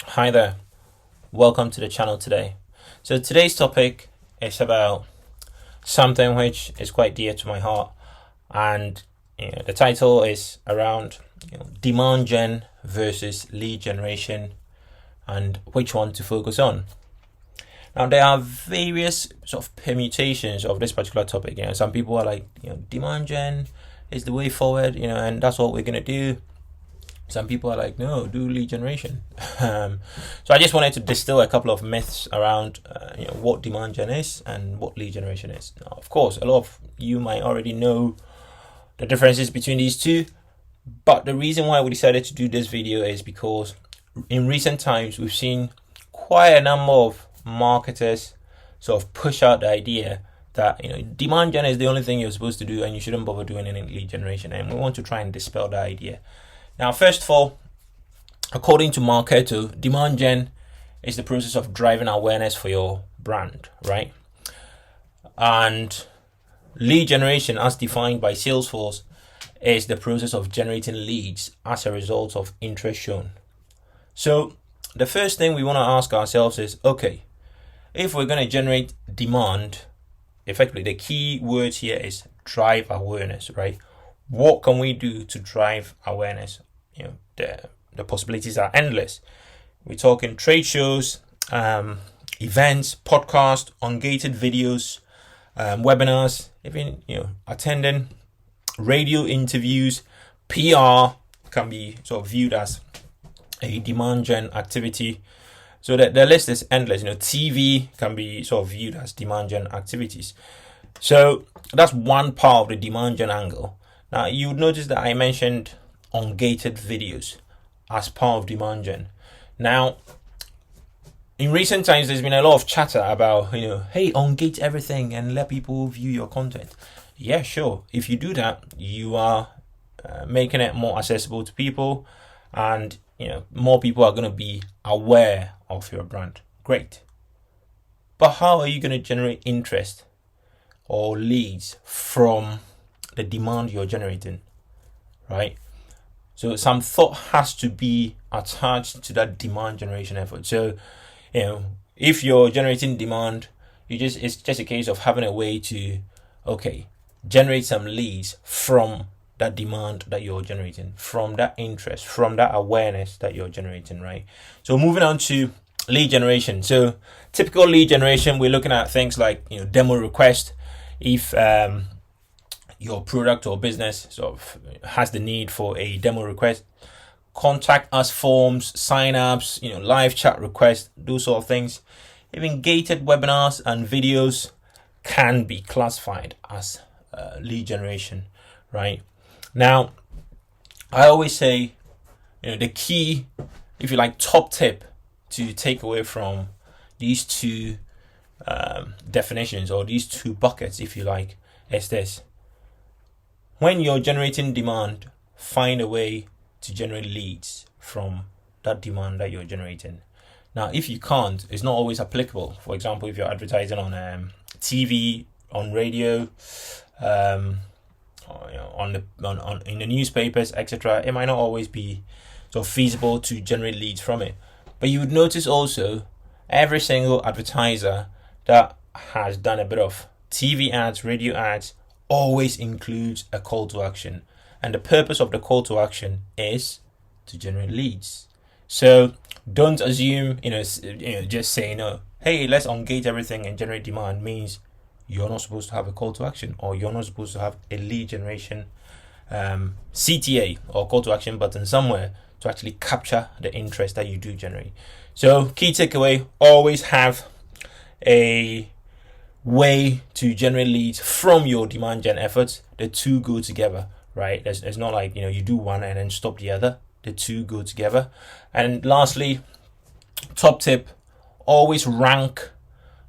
Hi there, welcome to the channel today. So today's topic is about something which is quite dear to my heart, and the title is around demand gen versus lead generation and which one to focus on. Now there are various sort of permutations of this particular topic. Some people are like, demand gen is the way forward, and that's what we're gonna do. Some people are like, no, do lead generation. So I just wanted to distill a couple of myths around what demand gen is and what lead generation is. Now, of course, a lot of you might already know the differences between these two, but the reason why we decided to do this video is because in recent times we've seen quite a number of marketers sort of push out the idea that demand gen is the only thing you're supposed to do and you shouldn't bother doing any lead generation, and we want to try and dispel that idea. Now, first of all, according to Marketo, demand gen is the process of driving awareness for your brand, right? And lead generation, as defined by Salesforce, is the process of generating leads as a result of interest shown. So the first thing we want to ask ourselves is, okay, if we're going to generate demand, effectively the key word here is drive awareness, right? What can we do to drive awareness? The possibilities are endless. We're talking trade shows, events, podcasts, ungated videos, webinars, even attending radio interviews. PR can be sort of viewed as a demand gen activity. So the list is endless. TV can be sort of viewed as demand gen activities. So that's one part of the demand gen angle. Now you would notice that I mentioned ungated videos as part of demand gen. Now, in recent times, there's been a lot of chatter about, hey, ungate everything and let people view your content. Yeah, sure. If you do that, you are making it more accessible to people, and more people are going to be aware of your brand. Great. But how are you going to generate interest or leads from the demand you're generating, right? So some thought has to be attached to that demand generation effort. So, if you're generating demand, it's just a case of having a way to, generate some leads from that demand that you're generating, from that interest, from that awareness that you're generating, right? So moving on to lead generation. So typical lead generation, we're looking at things like, demo request. If your product or business sort of has the need for a demo request, contact us forms, sign-ups, live chat requests, those sort of things. Even gated webinars and videos can be classified as lead generation, right? Now, I always say, the key, if you like, top tip to take away from these two definitions, or these two buckets, if you like, is this: when you're generating demand, find a way to generate leads from that demand that you're generating. Now, if you can't, it's not always applicable. For example, if you're advertising on TV, on radio, in the newspapers, etc., it might not always be so feasible to generate leads from it. But you would notice also every single advertiser that has done a bit of TV ads, radio ads, always includes a call to action, and the purpose of the call to action is to generate leads. So don't assume just saying, hey, let's ungate everything and generate demand means you're not supposed to have a call to action, or you're not supposed to have a lead generation CTA or call to action button somewhere to actually capture the interest that you do generate. So key takeaway: always have a way to generate leads from your demand gen efforts. The two go together, right? It's not like you do one and then stop the other. The two go together. And lastly, top tip: always rank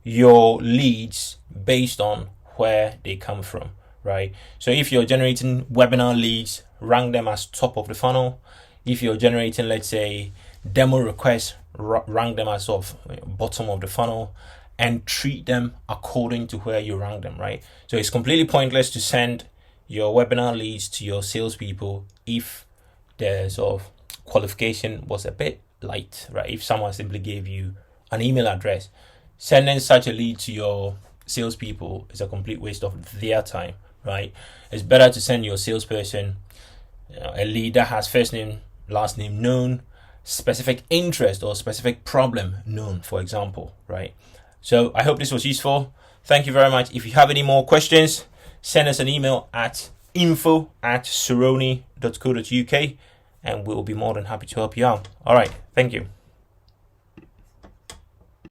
your leads based on where they come from, right? So if you're generating webinar leads, rank them as top of the funnel. If you're generating, let's say, demo requests, rank them as sort of bottom of the funnel, and treat them according to where you rank them, right? So it's completely pointless to send your webinar leads to your salespeople if the sort of qualification was a bit light, right? If someone simply gave you an email address, sending such a lead to your salespeople is a complete waste of their time, right? It's better to send your salesperson a lead that has first name, last name known, specific interest or specific problem known, for example, right? So I hope this was useful. Thank you very much. If you have any more questions, send us an email at info@suroni.co.uk and we'll be more than happy to help you out. All right. Thank you.